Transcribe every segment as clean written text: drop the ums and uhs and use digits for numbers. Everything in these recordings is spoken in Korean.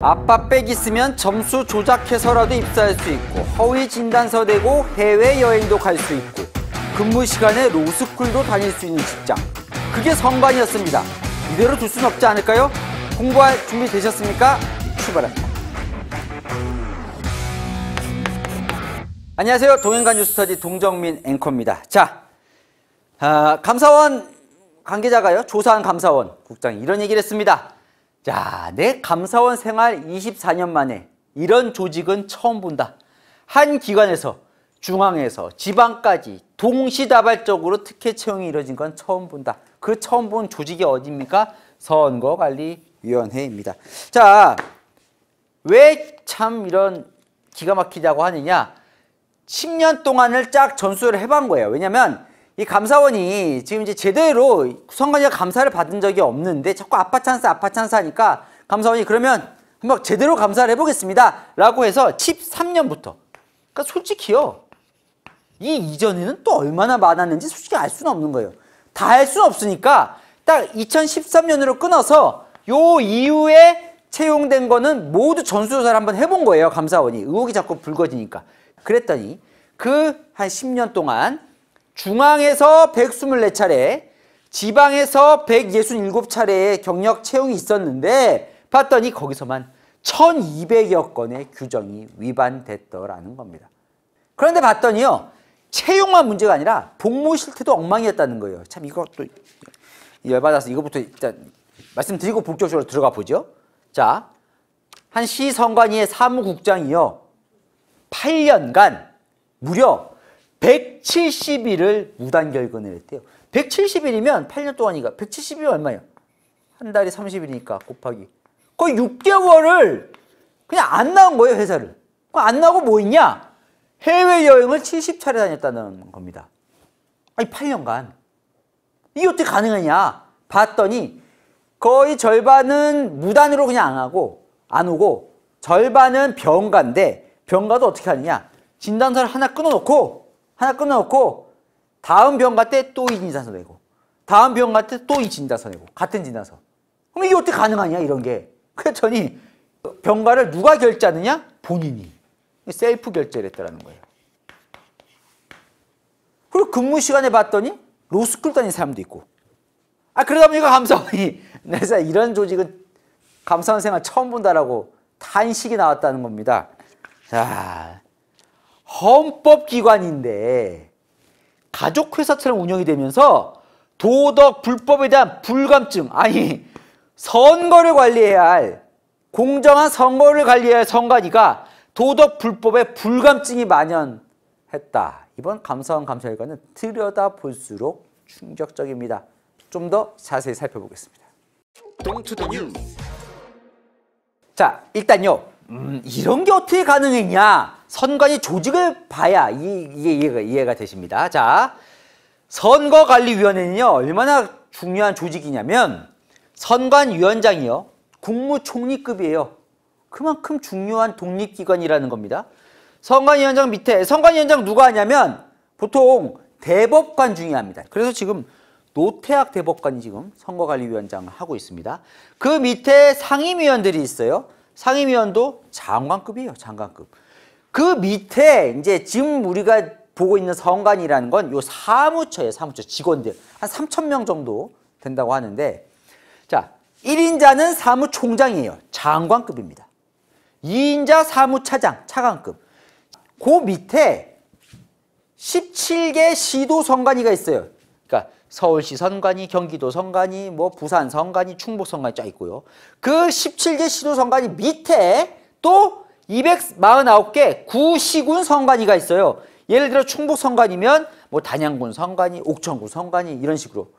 아빠백 있으면 점수 조작해서라도 입사할 수 있고 허위 진단서 내고 해외여행도 갈 수 있고 근무 시간에 로스쿨도 다닐 수 있는 직장. 그게 성관이었습니다. 이대로 둘 수는 없지 않을까요? 공부할 준비 되셨습니까? 출발합니다. 안녕하세요. 동행간 뉴스터디 동정민 앵커입니다. 자, 감사원 관계자가요. 조사한 감사원 국장이 이런 얘기를 했습니다. 자, 내 감사원 생활 24년 만에 이런 조직은 처음 본다. 한 기관에서 중앙에서 지방까지 동시다발적으로 특혜 채용이 이루어진 건 처음 본다. 그 처음 본 조직이 어디입니까? 선거관리위원회입니다. 자, 왜 참 이런 기가 막히다고 하느냐? 10년 동안을 쫙 전수를 해본 거예요. 왜냐면 이 감사원이 지금 이제 제대로 선관위가 감사를 받은 적이 없는데 자꾸 아빠 찬스 하니까 감사원이 그러면 한번 제대로 감사를 해보겠습니다 라고 해서 13년부터, 그러니까 솔직히요, 이 이전에는 또 얼마나 많았는지 솔직히 알 수는 없는 거예요. 다 할 수는 없으니까 딱 2013년으로 끊어서 요 이후에 채용된 거는 모두 전수조사를 한번 해본 거예요. 감사원이 의혹이 자꾸 불거지니까. 그랬더니 그 한 10년 동안 중앙에서 124차례, 지방에서 167차례의 경력 채용이 있었는데 봤더니 거기서만 1200여 건의 규정이 위반됐더라는 겁니다. 그런데 봤더니요, 채용만 문제가 아니라 복무 실태도 엉망이었다는 거예요. 참 이것도 열받아서 이거부터 일단 말씀드리고 본격적으로 들어가 보죠. 자, 한 시선관위의 사무국장이요, 8년간 무려 170일을 무단결근을 했대요. 170일이면 8년 동안이니까 170일이 얼마예요? 한 달이 30일이니까 곱하기 거의 6개월을 그냥 안 나온 거예요, 회사를. 안 나오고 뭐 있냐? 해외여행을 70차례 다녔다는 겁니다. 아니 8년간. 이게 어떻게 가능하냐? 봤더니 거의 절반은 무단으로 그냥 안 오고 절반은 병가인데, 병가도 어떻게 하느냐? 진단서를 하나 끊어놓고 다음 병가 때 또 이 진단서 내고 다음 병가 때 또 이 진단서 내고 같은 진단서. 그럼 이게 어떻게 가능하냐 이런 게. 그랬더니 병가를 누가 결제하느냐? 본인이. 셀프 결제를 했다는 거예요. 그리고 근무 시간에 봤더니 로스쿨 다닌 사람도 있고. 그러다 보니까 감사원이 내가 이런 조직은 감사원 생활 처음 본다라고 탄식이 나왔다는 겁니다. 자, 헌법기관인데 가족회사처럼 운영이 되면서 도덕 불법에 대한 불감증, 아니 선거를 관리해야 할, 공정한 선거를 관리해야 할 선관위가 도덕 불법에 불감증이 만연했다. 이번 감사원 감사 결과는 들여다볼수록 충격적입니다. 좀 더 자세히 살펴보겠습니다. 자, 일단요, 이런 게 어떻게 가능했냐? 선관위 조직을 봐야 이게 이해가 되십니다. 자, 선거관리위원회는요, 얼마나 중요한 조직이냐면 선관위원장이요, 국무총리급이에요. 그만큼 중요한 독립기관이라는 겁니다. 선관위원장 밑에, 선관위원장 누가 하냐면 보통 대법관 중에 합니다. 그래서 지금 노태학 대법관이 지금 선거관리위원장을 하고 있습니다. 그 밑에 상임위원들이 있어요. 상임위원도 장관급이에요. 장관급. 그 밑에 이제 지금 우리가 보고 있는 선관위라는 건 요 사무처예요. 사무처 직원들 한 3,000명 정도 된다고 하는데, 자, 1인자는 사무총장이에요. 장관급입니다. 2인자 사무차장, 차관급. 그 밑에 17개 시도 선관위가 있어요. 그러니까 서울시 선관위, 경기도 선관위, 뭐 부산 선관위, 충북 선관위 쫙 있고요. 그 17개 시도 선관위 밑에 또 249개 구시군 선관위가 있어요. 예를 들어 충북 선관위면 뭐 단양군 선관위, 옥천군 선관위 이런 식으로.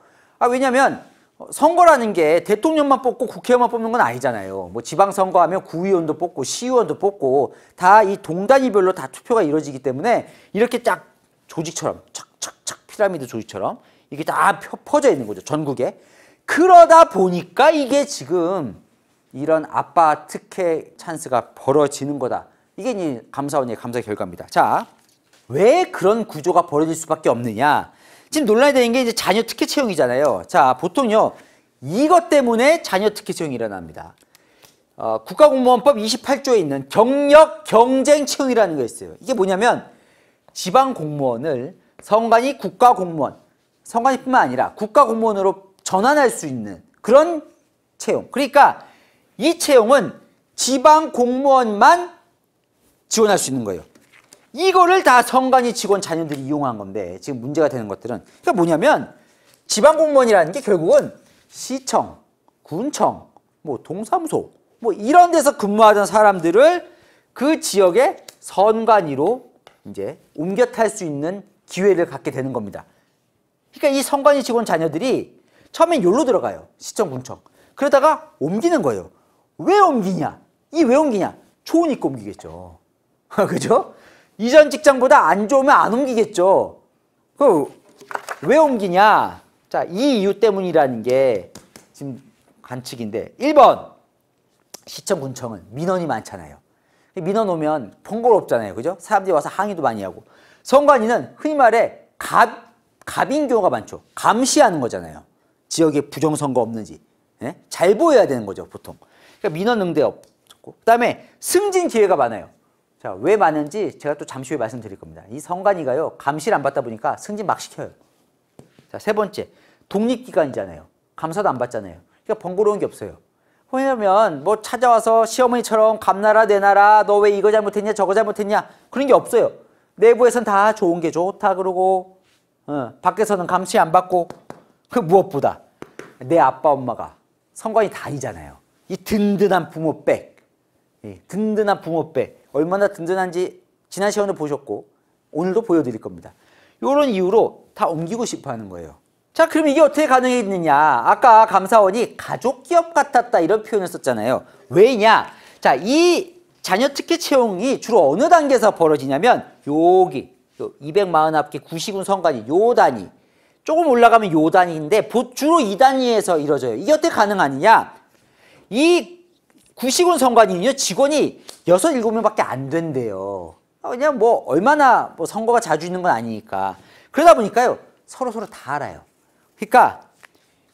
왜냐면 선거라는 게 대통령만 뽑고 국회의원만 뽑는 건 아니잖아요. 뭐 지방선거하면 구의원도 뽑고 시의원도 뽑고 다 이 동단위별로 다 투표가 이루어지기 때문에 이렇게 쫙 조직처럼 착착착 피라미드 조직처럼 이게 다 퍼져 있는 거죠, 전국에. 그러다 보니까 이게 지금 이런 아빠 특혜 찬스가 벌어지는 거다. 이게 이 감사원의 감사 결과입니다. 자, 왜 그런 구조가 벌어질 수밖에 없느냐? 지금 논란이 되는 게 이제 자녀 특혜 채용이잖아요. 자, 보통요, 이것 때문에 자녀 특혜 채용이 일어납니다. 국가공무원법 28조에 있는 경력 경쟁 채용이라는 게 있어요. 이게 뭐냐면 지방공무원을 선관위 국가공무원, 선관위뿐만 아니라 국가공무원으로 전환할 수 있는 그런 채용. 그러니까 이 채용은 지방공무원만 지원할 수 있는 거예요. 이거를 다 선관위 직원 자녀들이 이용한 건데 지금 문제가 되는 것들은 그러니까 뭐냐면 지방공무원이라는 게 결국은 시청, 군청, 뭐 동사무소 뭐 이런 데서 근무하던 사람들을 그 지역의 선관위로 이제 옮겨 탈 수 있는 기회를 갖게 되는 겁니다. 그러니까 이 선관위 직원 자녀들이 처음엔 여기로 들어가요. 시청, 군청. 그러다가 옮기는 거예요. 왜 옮기냐? 이 왜 옮기냐? 좋으니까 옮기겠죠. 그죠? 이전 직장보다 안 좋으면 안 옮기겠죠. 왜 옮기냐? 자, 이 이유 때문이라는 게 지금 관측인데 1번 시청, 군청은 민원이 많잖아요. 민원 오면 번거롭잖아요. 그죠? 사람들이 와서 항의도 많이 하고. 선관위는 흔히 말해 갑인 경우가 많죠. 감시하는 거잖아요. 지역에 부정선거 없는지. 예? 잘 보여야 되는 거죠, 보통. 그러니까 민원 응대 없고. 그 다음에 승진 기회가 많아요. 자, 왜 많은지 제가 또 잠시 후에 말씀드릴 겁니다. 이 선관위가요, 감시를 안 받다 보니까 승진 막 시켜요. 자, 세 번째. 독립기관이잖아요. 감사도 안 받잖아요. 그러니까 번거로운 게 없어요. 왜냐면 뭐 찾아와서 시어머니처럼 감나라 내놔라 너 왜 이거 잘못했냐 저거 잘못했냐 그런 게 없어요. 내부에선 다 좋은 게 좋다 그러고 밖에서는 감시 안 받고 그 무엇보다 내 아빠 엄마가 선관위 다니잖아요. 이 든든한 부모백 든든한 부모백 얼마나 든든한지 지난 시간에 보셨고 오늘도 보여드릴 겁니다. 이런 이유로 다 옮기고 싶어 하는 거예요. 자, 그럼 이게 어떻게 가능했느냐? 아까 감사원이 가족기업 같았다 이런 표현을 썼잖아요. 왜냐? 자, 이 자녀 특혜 채용이 주로 어느 단계에서 벌어지냐면 여기 249개 구시군 선관위 요 단위 조금 올라가면 요 단위인데 주로 이 단위에서 이루어져요. 이게 어떻게 가능하느냐? 이 구시군 선관위는요 직원이 6, 7명밖에 안 된대요. 그냥 뭐 얼마나 뭐 선거가 자주 있는 건 아니니까. 그러다 보니까요 서로 다 알아요. 그러니까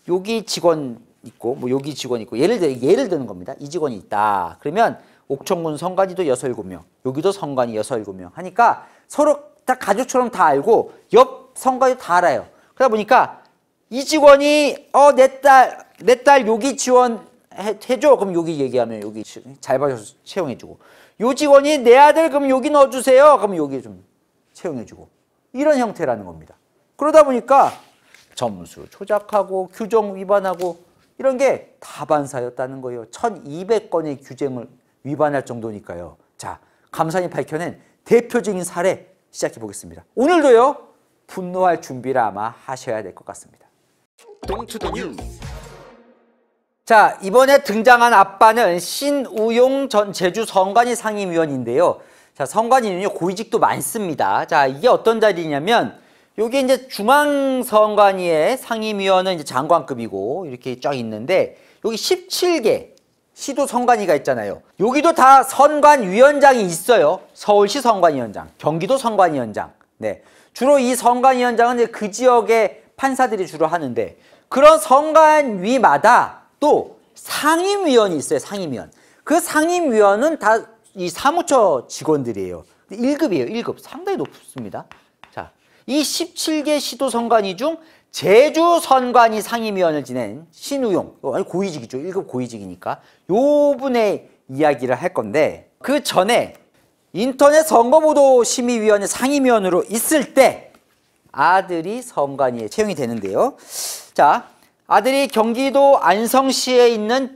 여기 직원 있고 뭐 여기 직원 있고 예를 드는 겁니다. 이 직원이 있다. 그러면 옥천군 선관위도 6, 7명, 여기도 선관위 6, 7명 하니까 서로 다 가족처럼 다 알고 옆 선관위도 다 알아요. 그러다 보니까 이 직원이 내 딸 여기 지원해줘. 그럼 여기 얘기하면 여기 잘 봐줘서 채용해주고 요 직원이 내 아들 그럼 여기 넣어주세요. 그럼 여기 좀 채용해주고 이런 형태라는 겁니다. 그러다 보니까 점수 조작하고 규정 위반하고 이런 게 다반사였다는 거예요. 1200건의 규정을 위반할 정도니까요. 자, 감사원이 밝혀낸 대표적인 사례 시작해 보겠습니다. 오늘도요. 분노할 준비를 아마 하셔야 될 것 같습니다. 자, 이번에 등장한 아빠는 신우용 전 제주 선관위 상임위원인데요. 자, 선관위는요 고위직도 많습니다. 자, 이게 어떤 자리냐면 여기 이제 중앙선관위의 상임위원은 이제 장관급이고 이렇게 쫙 있는데 여기 17개 시도 선관위가 있잖아요. 여기도 다 선관위원장이 있어요. 서울시 선관위원장, 경기도 선관위원장. 네, 주로 이 선관위원장은 이제 그 지역의 판사들이 주로 하는데 그런 선관위마다 또 상임위원이 있어요. 상임위원. 그 상임위원은 다 이 사무처 직원들이에요. 1급이에요. 1급. 상당히 높습니다. 자, 이 17개 시도 선관위 중 제주 선관위 상임위원을 지낸 신우용, 고위직이죠. 1급 고위직이니까 요 분의 이야기를 할 건데 그 전에 인터넷 선거보도 심의위원회 상임위원으로 있을 때 아들이 선관위에 채용이 되는데요. 자, 아들이 경기도 안성시에 있는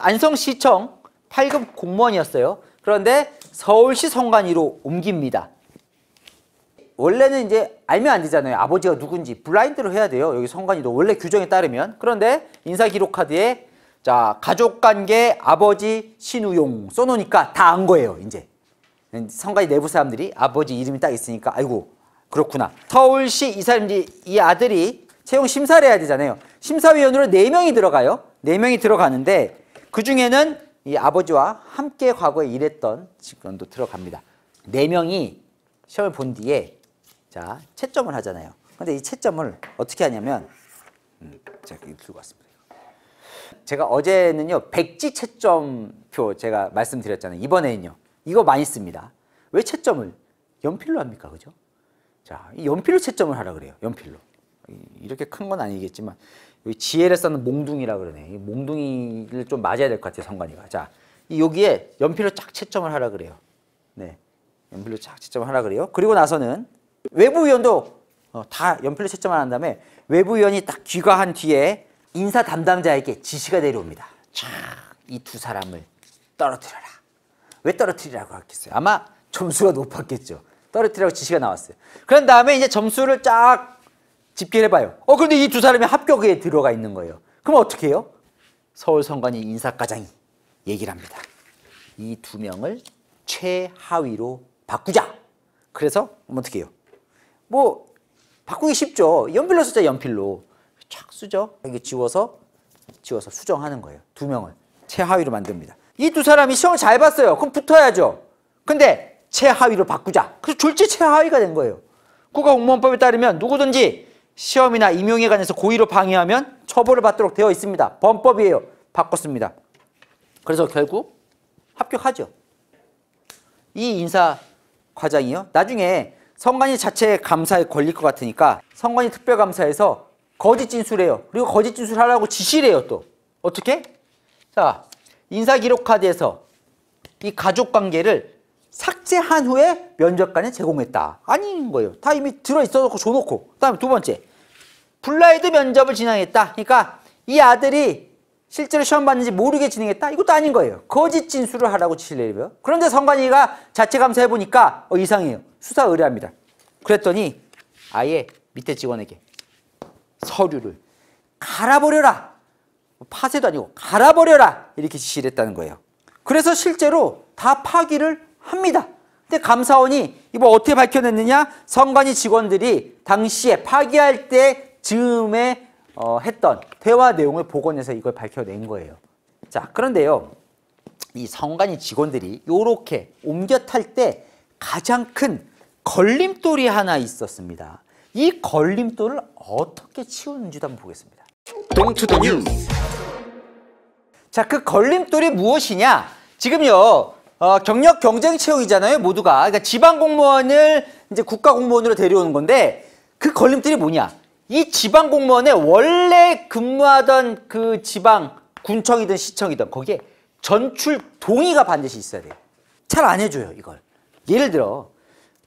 안성시청 8급 공무원이었어요. 그런데 서울시 선관위로 옮깁니다. 원래는 이제 알면 안 되잖아요. 아버지가 누군지 블라인드로 해야 돼요. 여기 선관위도 원래 규정에 따르면. 그런데 인사기록카드에 자 가족관계 아버지 신우용 써놓으니까 다 안 거예요. 이제 선관위 내부 사람들이 아버지 이름이 딱 있으니까 아이고 그렇구나. 서울시 이 아들이 채용 심사를 해야 되잖아요. 심사위원으로 4명이 들어가요. 4명이 들어가는데 그중에는 이 아버지와 함께 과거에 일했던 직원도 들어갑니다. 4명이 시험을 본 뒤에 자 채점을 하잖아요. 근데 이 채점을 어떻게 하냐면 제가 여기 들고 왔습니다. 제가 어제는요, 백지 채점표 제가 말씀드렸잖아요. 이번에는요, 이거 많이 씁니다. 왜 채점을 연필로 합니까? 그죠? 자, 이 연필로 채점을 하라 그래요. 연필로. 이렇게 큰 건 아니겠지만, 여기 지혜를 쌓는 몽둥이라 그러네. 이 몽둥이를 좀 맞아야 될 것 같아요, 성관이가. 자, 여기에 연필로 쫙 채점을 하라 그래요. 네. 연필로 쫙 채점을 하라 그래요. 그리고 나서는 외부위원도 다 연필로 채점을 한 다음에 외부위원이 딱 귀가한 뒤에 인사 담당자에게 지시가 내려옵니다. 쫙 이 두 사람을 떨어뜨려라. 왜 떨어뜨리라고 했겠어요? 아마 점수가 높았겠죠. 떨어뜨리라고 지시가 나왔어요. 그런 다음에 이제 점수를 쫙 집계를 해봐요. 그런데 이 두 사람이 합격에 들어가 있는 거예요. 그럼 어떻게 해요? 서울성관이 인사과장이 얘기를 합니다. 이 두 명을 최하위로 바꾸자. 그래서 어떻게 해요? 뭐 바꾸기 쉽죠. 연필로 쓰자. 연필로 쫙 쓰죠. 여기 지워서 수정하는 거예요. 두 명을 최하위로 만듭니다. 이 두 사람이 시험을 잘 봤어요. 그럼 붙어야죠. 근데 최하위로 바꾸자. 그래서 졸지 최하위가 된 거예요. 국가공무원법에 따르면 누구든지 시험이나 임용에 관해서 고의로 방해하면 처벌을 받도록 되어 있습니다. 범법이에요. 바꿨습니다. 그래서 결국 합격하죠. 이 인사과장이요. 나중에 성관이 자체 감사에 걸릴 것 같으니까 성관이 특별감사에서 거짓 진술해요. 그리고 거짓 진술하라고 지시를 해요. 또 어떻게? 자, 인사기록카드에서 이 가족관계를 삭제한 후에 면접관에 제공했다. 아닌 거예요. 다 이미 들어있어서 줘놓고. 그 다음에 두 번째, 블라인드 면접을 진행했다. 그러니까 이 아들이 실제로 시험 봤는지 모르게 진행했다. 이것도 아닌 거예요. 거짓 진술을 하라고 지시를 내려요. 그런데 성관이가 자체 감사해보니까 이상해요. 수사 의뢰합니다. 그랬더니 아예 밑에 직원에게 서류를 갈아버려라. 파쇄도 아니고 갈아버려라. 이렇게 지시를 했다는 거예요. 그래서 실제로 다 파기를 합니다. 근데 감사원이 이거 어떻게 밝혀냈느냐? 성관이 직원들이 당시에 파기할 때 즈음에 했던 대화 내용을 복원해서 이걸 밝혀낸 거예요. 자, 그런데요, 이 성관이 직원들이 요렇게 옮겨 탈 때 가장 큰 걸림돌이 하나 있었습니다. 이 걸림돌을 어떻게 치우는지도 한번 보겠습니다. 동투더 뉴스. 자, 그 걸림돌이 무엇이냐? 지금요, 경력 경쟁 채용이잖아요, 모두가. 그러니까 지방 공무원을 이제 국가 공무원으로 데려오는 건데, 그 걸림돌이 뭐냐? 이 지방 공무원에 원래 근무하던 그 지방 군청이든 시청이든 거기에 전출 동의가 반드시 있어야 돼요. 잘 안 해줘요, 이걸. 예를 들어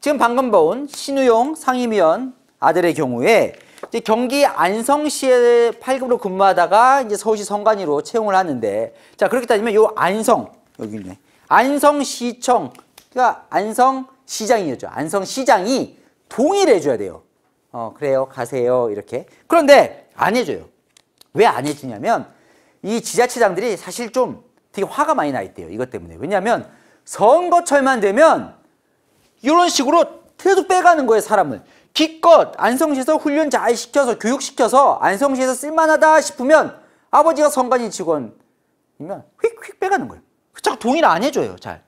지금 방금 본 신우용 상임위원 아들의 경우에 이제 경기 안성시에 8급으로 근무하다가 이제 서울시 성관이로 채용을 하는데, 자, 그렇게 따지면 요 안성, 여기 있네. 안성시청, 그러니까 안성시장이었죠. 안성시장이 동의를 해줘야 돼요. 그래요, 가세요, 이렇게. 그런데 안 해줘요. 왜 안 해주냐면 이 지자체장들이 사실 좀 되게 화가 많이 나 있대요. 이것 때문에. 왜냐하면 선거철만 되면 이런 식으로 계속 빼가는 거예요, 사람을. 기껏 안성시에서 훈련 잘 시켜서 교육시켜서 안성시에서 쓸만하다 싶으면 아버지가 성관이 직원이면 휙휙 빼가는 거예요. 자꾸 동의를 안 해줘요, 잘.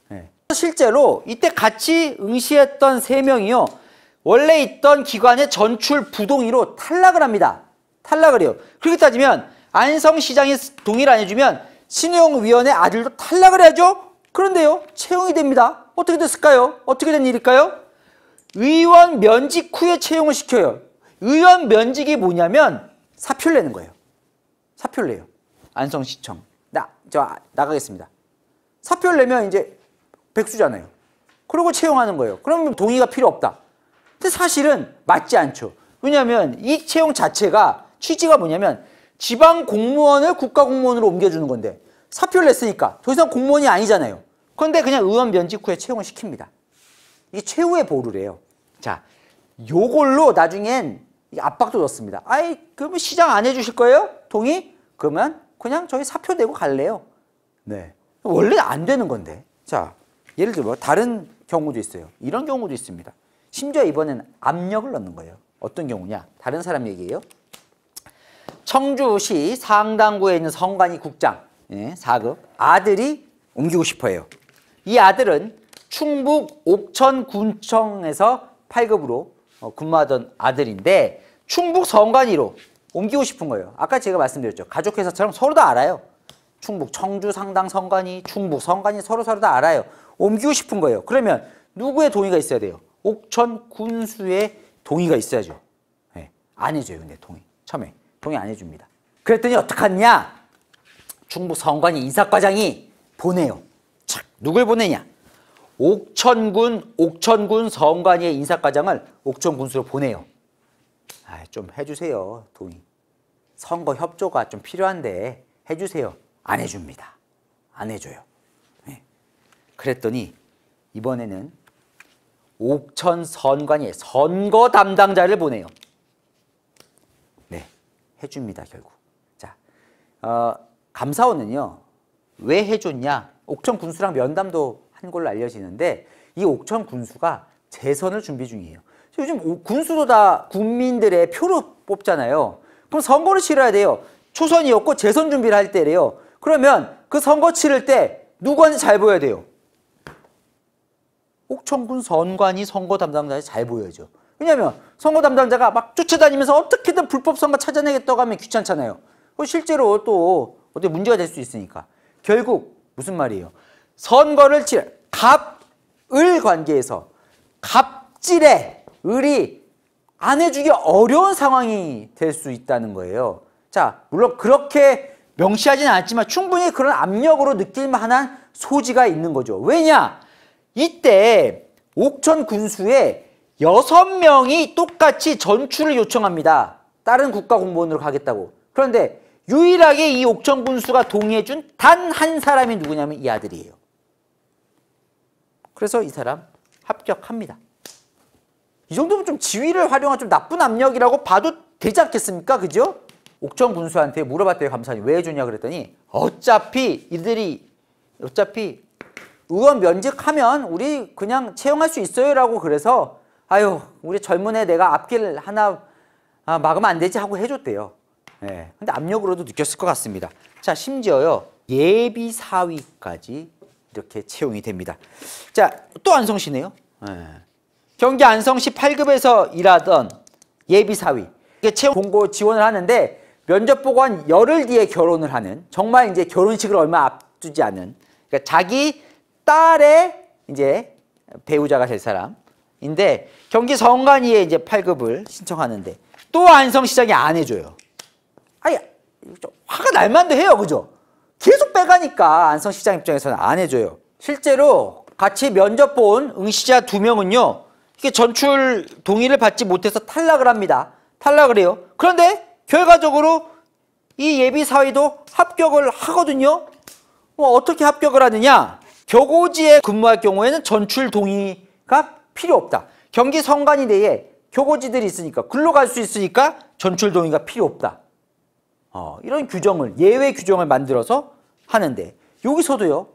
네. 실제로 이때 같이 응시했던 3명이요. 원래 있던 기관의 전출 부동의로 탈락을 합니다. 탈락을 해요. 그렇게 따지면 안성시장이 동의를 안 해주면 신우용 위원의 아들도 탈락을 해야죠. 그런데요, 채용이 됩니다. 어떻게 됐을까요? 어떻게 된 일일까요? 의원 면직 후에 채용을 시켜요. 의원 면직이 뭐냐면 사표를 내는 거예요. 사표를 내요. 안성시청. 나가겠습니다. 사표를 내면 이제 백수잖아요. 그러고 채용하는 거예요. 그러면 동의가 필요 없다. 근데 사실은 맞지 않죠. 왜냐하면 이 채용 자체가 취지가 뭐냐면 지방 공무원을 국가 공무원으로 옮겨주는 건데 사표를 냈으니까 더 이상 공무원이 아니잖아요. 그런데 그냥 의원 면직 후에 채용을 시킵니다. 이게 최후의 보루래요. 자, 요걸로 나중엔 압박도 넣습니다. 아이, 그러면 시장 안 해주실 거예요? 동의? 그러면 그냥 저희 사표 내고 갈래요. 네. 원래 안 되는 건데. 자, 예를 들어 다른 경우도 있어요. 이런 경우도 있습니다. 심지어 이번에는 압력을 넣는 거예요. 어떤 경우냐? 다른 사람 얘기예요. 청주시 상당구에 있는 성관이 국장, 4급 아들이 옮기고 싶어 해요. 이 아들은 충북 옥천군청에서 8급으로 근무하던 아들인데 충북 성관이로 옮기고 싶은 거예요. 아까 제가 말씀드렸죠. 가족회사처럼 서로 다 알아요. 충북, 청주, 상당, 성관이, 충북, 성관이 서로 다 알아요. 옮기고 싶은 거예요. 그러면 누구의 동의가 있어야 돼요? 옥천 군수의 동의가 있어야죠. 네. 안 해줘요. 근데 처음에 동의 안 해줍니다. 그랬더니 어떡하냐? 충북 성관이 인사과장이 보내요. 자, 누굴 보내냐? 옥천군 성관이의 인사과장을 옥천 군수로 보내요. 아, 좀 해주세요. 동의. 선거 협조가 좀 필요한데 해주세요. 안 해줍니다. 안 해줘요. 네. 그랬더니 이번에는 옥천 선관위의 선거 담당자를 보내요. 네, 해줍니다. 결국. 자, 감사원은요. 왜 해줬냐? 옥천 군수랑 면담도 한 걸로 알려지는데 이 옥천 군수가 재선을 준비 중이에요. 요즘 군수도 다 국민들의 표로 뽑잖아요. 그럼 선거를 치러야 돼요. 초선이었고 재선 준비를 할 때래요. 그러면 그 선거 치를 때 누구한테 잘 보여야 돼요? 옥천군 선관위 선거 담당자에 잘 보여야죠. 왜냐하면 선거 담당자가 막 쫓아다니면서 어떻게든 불법 선거 찾아내겠다고 하면 귀찮잖아요. 실제로 또 어떻게 문제가 될 수 있으니까. 결국 무슨 말이에요? 선거를 갑을 관계에서 갑질에 을이 안 해주기 어려운 상황이 될 수 있다는 거예요. 자, 물론 그렇게 명시하지는 않았지만 충분히 그런 압력으로 느낄 만한 소지가 있는 거죠. 왜냐? 이때 옥천 군수에 6명이 똑같이 전출을 요청합니다. 다른 국가공무원으로 가겠다고. 그런데 유일하게 이 옥천 군수가 동의해준 단 한 사람이 누구냐면 이 아들이에요. 그래서 이 사람 합격합니다. 이 정도면 좀 지위를 활용한 좀 나쁜 압력이라고 봐도 되지 않겠습니까? 그죠? 옥천 군수한테 물어봤대요. 감사원이 왜 해주냐 그랬더니 어차피 의원 면직하면 우리 그냥 채용할 수 있어요 라고 그래서 아유 우리 젊은 애 내가 앞길 하나 막으면 안 되지 하고 해줬대요. 네. 근데 압력으로도 느꼈을 것 같습니다. 자, 심지어요 예비사위까지 이렇게 채용이 됩니다. 자, 또 안성시네요. 네. 경기 안성시 8급에서 일하던 예비사위 채용 공고 지원을 하는데 면접 보고 한 열흘 뒤에 결혼을 하는 정말 이제 결혼식을 얼마 앞두지 않은 그러니까 자기 딸의 이제 배우자가 될 사람인데 경기 성관위에 이제 8급을 신청하는데 또 안성시장이 안 해줘요. 아니 화가 날 만도 해요, 그죠? 계속 빼가니까 안성시장 입장에서는 안 해줘요. 실제로 같이 면접 본 응시자 2명은요 이게 전출 동의를 받지 못해서 탈락을 합니다. 탈락을 해요. 그런데 결과적으로 이 예비사위도 합격을 하거든요. 어떻게 합격을 하느냐? 교고지에 근무할 경우에는 전출 동의가 필요 없다. 경기 성관위 내에 교고지들이 있으니까 글로 갈 수 있으니까 전출 동의가 필요 없다. 이런 규정을 예외 규정을 만들어서 하는데 여기서도요.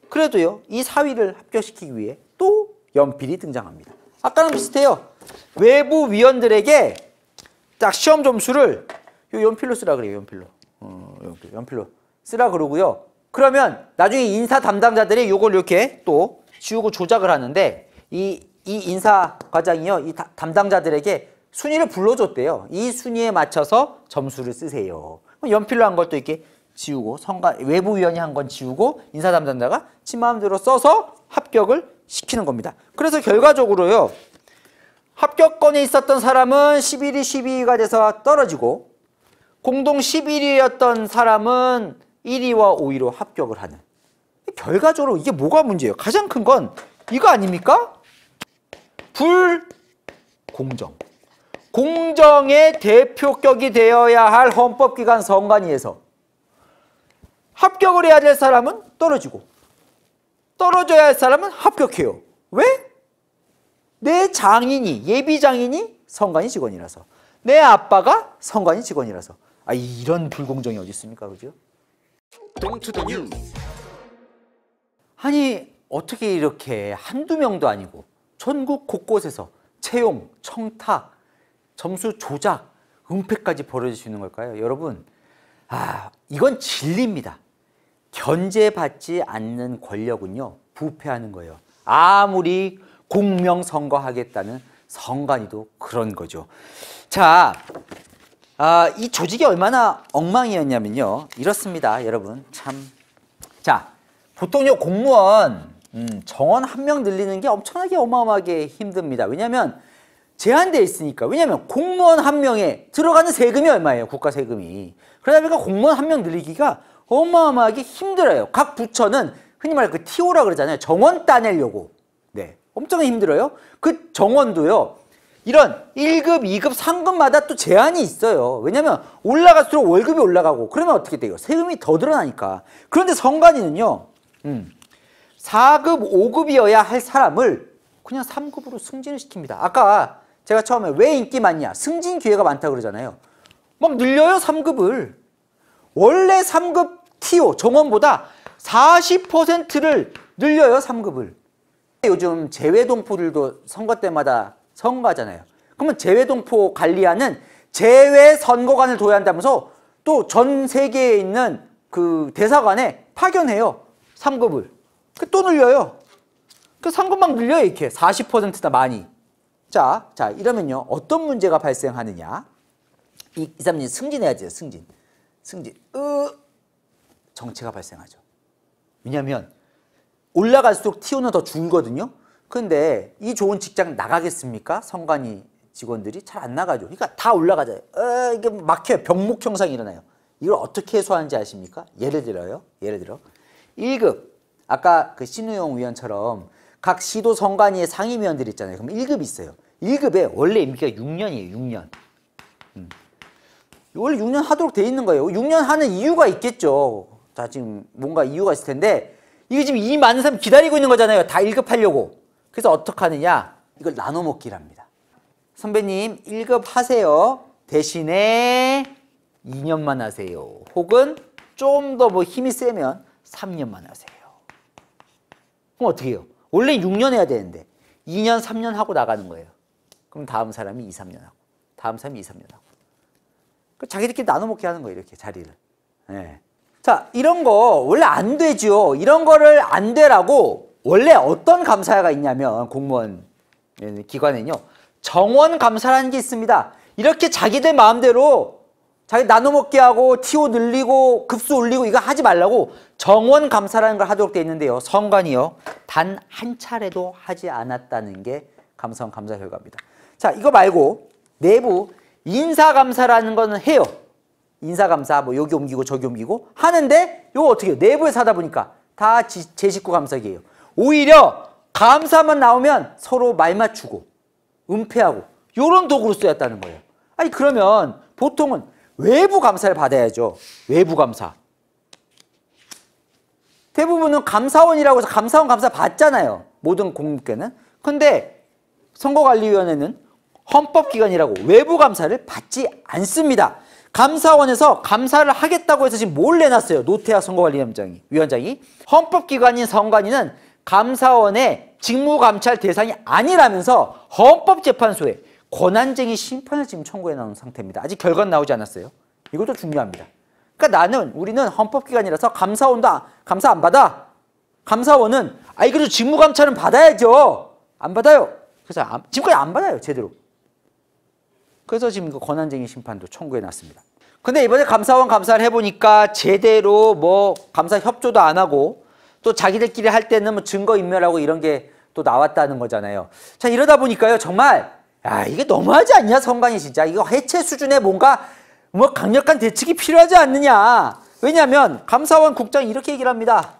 그래도요. 이 사위를 합격시키기 위해 또 연필이 등장합니다. 아까랑 비슷해요. 외부 위원들에게 딱 시험 점수를 요 연필로 쓰라 그래요. 연필로 쓰라 그러고요. 그러면 나중에 인사 담당자들이 요걸 이렇게 또 지우고 조작을 하는데 이 인사 과장이요. 이 담당자들에게 순위를 불러줬대요. 이 순위에 맞춰서 점수를 쓰세요. 연필로 한 것도 이렇게 지우고 외부위원이 한 건 지우고 인사 담당자가 지 마음대로 써서 합격을 시키는 겁니다. 그래서 결과적으로요. 합격권에 있었던 사람은 11위, 12위가 돼서 떨어지고 공동 11위였던 사람은 1위와 5위로 합격을 하는. 결과적으로 이게 뭐가 문제예요? 가장 큰 건 이거 아닙니까? 불공정. 공정의 대표격이 되어야 할 헌법기관 선관위에서 합격을 해야 될 사람은 떨어지고 떨어져야 할 사람은 합격해요. 왜? 내 장인이 예비 장인이 선관위 직원이라서 내 아빠가 선관위 직원이라서 이런 불공정이 어디 있습니까? 그죠? 아니 어떻게 이렇게 한두 명도 아니고 전국 곳곳에서 채용, 청탁, 점수 조작, 은폐까지 벌어질 수 있는 걸까요? 여러분 이건 진리입니다. 견제받지 않는 권력은요 부패하는 거예요. 아무리 공명선거하겠다는 선관위도 그런 거죠. 자, 이 조직이 얼마나 엉망이었냐면요. 이렇습니다, 여러분. 참. 자, 보통요, 공무원, 정원 한 명 늘리는 게 엄청나게 어마어마하게 힘듭니다. 왜냐면 제한되어 있으니까. 왜냐면 공무원 한 명에 들어가는 세금이 얼마예요? 국가 세금이. 그러다 보니까 공무원 한 명 늘리기가 어마어마하게 힘들어요. 각 부처는 흔히 말해 그 TO라 그러잖아요. 정원 따내려고. 네. 엄청 힘들어요. 그 정원도요. 이런 1급, 2급, 3급마다 또 제한이 있어요. 왜냐면 올라갈수록 월급이 올라가고 그러면 어떻게 돼요? 세금이 더 늘어나니까. 그런데 선관위는요. 4급, 5급이어야 할 사람을 그냥 3급으로 승진을 시킵니다. 아까 제가 처음에 왜 인기 많냐? 승진 기회가 많다고 그러잖아요. 막 늘려요, 3급을. 원래 3급 TO, 정원보다 40%를 늘려요, 3급을. 요즘 재외동포들도 선거 때마다 선거하잖아요. 그러면 재외동포 관리하는 재외선거관을 둬야 한다면서 또 전 세계에 있는 그 대사관에 파견해요. 3급을. 또 늘려요. 그 3급 막 늘려요, 이렇게. 40%나 많이. 자, 이러면요. 어떤 문제가 발생하느냐. 이 사람이 승진해야지, 승진. 정체가 발생하죠. 왜냐면 올라갈수록 TO는 더 줄거든요. 근데 이 좋은 직장 나가겠습니까? 선관위 직원들이 잘 안 나가죠. 그러니까 다 올라가잖아요. 이게 막혀요. 병목 현상이 일어나요. 이걸 어떻게 해소하는지 아십니까? 예를 들어 1급. 아까 그 신우용 위원처럼 각 시도 선관위의 상임위원들 있잖아요. 그럼 1급이 있어요. 1급에 원래 임기가 6년이에요. 6년. 원래 6년 하도록 돼 있는 거예요. 6년 하는 이유가 있겠죠. 자, 지금 뭔가 이유가 있을 텐데 이게 지금 이 많은 사람 기다리고 있는 거잖아요. 다 1급 하려고. 그래서 어떻게 하느냐? 이걸 나눠 먹기를 합니다. 선배님 1급 하세요. 대신에 2년만 하세요. 혹은 좀 더 뭐 힘이 세면 3년만 하세요. 그럼 어떻게 해요? 원래 6년 해야 되는데 2년, 3년 하고 나가는 거예요. 그럼 다음 사람이 2, 3년 하고 다음 사람이 2, 3년 하고 자기들끼리 나눠 먹게 하는 거예요. 이렇게 자리를. 네. 자, 이런 거 원래 안 되죠. 이런 거를 안 되라고 원래 어떤 감사가 있냐면 공무원 기관에는요. 정원 감사라는 게 있습니다. 이렇게 자기들 마음대로 자기 나눠 먹게 하고 TO 늘리고 급수 올리고 이거 하지 말라고 정원 감사라는 걸 하도록 돼 있는데요. 선관위요. 단 한 차례도 하지 않았다는 게 감사원 감사 결과입니다. 자, 이거 말고 내부 인사감사라는 거는 해요. 인사감사 뭐 여기 옮기고 저기 옮기고 하는데 이거 어떻게 해요? 내부에서 하다 보니까 다 제 식구 감사기예요. 오히려 감사만 나오면 서로 말 맞추고 은폐하고 이런 도구로 쓰였다는 거예요. 아니 그러면 보통은 외부 감사를 받아야죠. 외부 감사. 대부분은 감사원이라고 해서 감사원 감사 받잖아요. 모든 공무원께는. 근데 선거관리위원회는 헌법기관이라고 외부 감사를 받지 않습니다. 감사원에서 감사를 하겠다고 해서 지금 뭘 내놨어요? 노태하 선거관리위원장이. 헌법기관인 선관위는 감사원의 직무감찰 대상이 아니라면서 헌법재판소에 권한쟁의 심판을 지금 청구해 놓은 상태입니다. 아직 결과는 나오지 않았어요. 이것도 중요합니다. 그러니까 우리는 헌법기관이라서 감사원도 감사 안 받아. 감사원은 그래도 직무감찰은 받아야죠. 안 받아요. 그래서 지금까지 안 받아요. 제대로. 그래서 지금 그 권한쟁의 심판도 청구해 놨습니다. 근데 이번에 감사원 감사를 해보니까 제대로 뭐 감사 협조도 안 하고 또 자기들끼리 할 때는 뭐 증거인멸하고 이런 게 또 나왔다는 거잖아요. 자, 이러다 보니까요. 정말 이게 너무하지 않냐 선관위 진짜. 이거 해체 수준의 뭔가 뭐 강력한 대책이 필요하지 않느냐. 왜냐하면 감사원 국장이 이렇게 얘기를 합니다.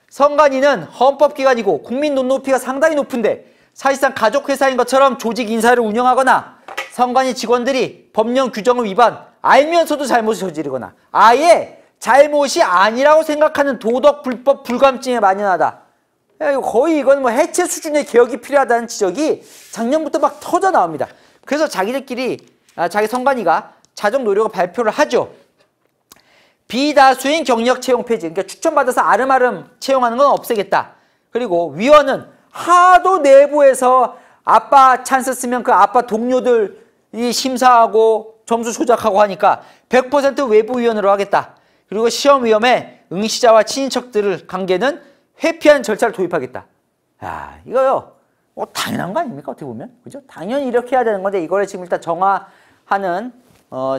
선관위는 헌법기관이고 국민 눈높이가 상당히 높은데 사실상 가족회사인 것처럼 조직 인사를 운영하거나 선관위 직원들이 법령 규정을 위반, 알면서도 잘못을 저지르거나 아예 잘못이 아니라고 생각하는 도덕 불법 불감증에 만연하다. 거의 이건 뭐 해체 수준의 개혁이 필요하다는 지적이 작년부터 막 터져 나옵니다. 그래서 자기들끼리 자기 선관위가 자정 노력을 발표를 하죠. 비다수인 경력 채용 폐지, 그러니까 추천받아서 아름아름 채용하는 건 없애겠다. 그리고 위원은 하도 내부에서 아빠 찬스 쓰면 그 아빠 동료들이 심사하고 점수 조작하고 하니까 100% 외부 위원으로 하겠다. 그리고 시험 위험에 응시자와 친인척들을 관계는 회피하는 절차를 도입하겠다. 이거요. 당연한 거 아닙니까? 어떻게 보면. 그죠? 당연히 이렇게 해야 되는 건데 이거를 지금 일단 정화하는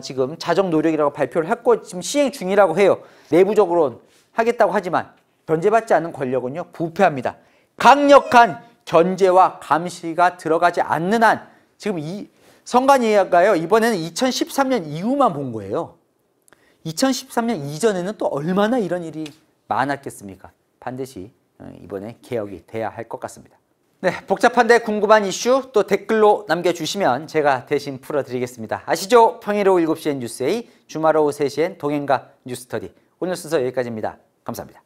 지금 자정 노력이라고 발표를 했고 지금 시행 중이라고 해요. 내부적으로는 하겠다고 하지만 견제받지 않는 권력은요 부패합니다. 강력한 견제와 감시가 들어가지 않는 한 지금 이 선관위가요 이번에는 2013년 이후만 본 거예요. 2013년 이전에는 또 얼마나 이런 일이 많았겠습니까? 반드시 이번에 개혁이 돼야 할 것 같습니다. 네, 복잡한데 궁금한 이슈 또 댓글로 남겨주시면 제가 대신 풀어드리겠습니다. 아시죠? 평일 오후 7시엔 뉴스A, 주말 오후 3시엔 동행가 뉴스터디. 오늘 순서 여기까지입니다. 감사합니다.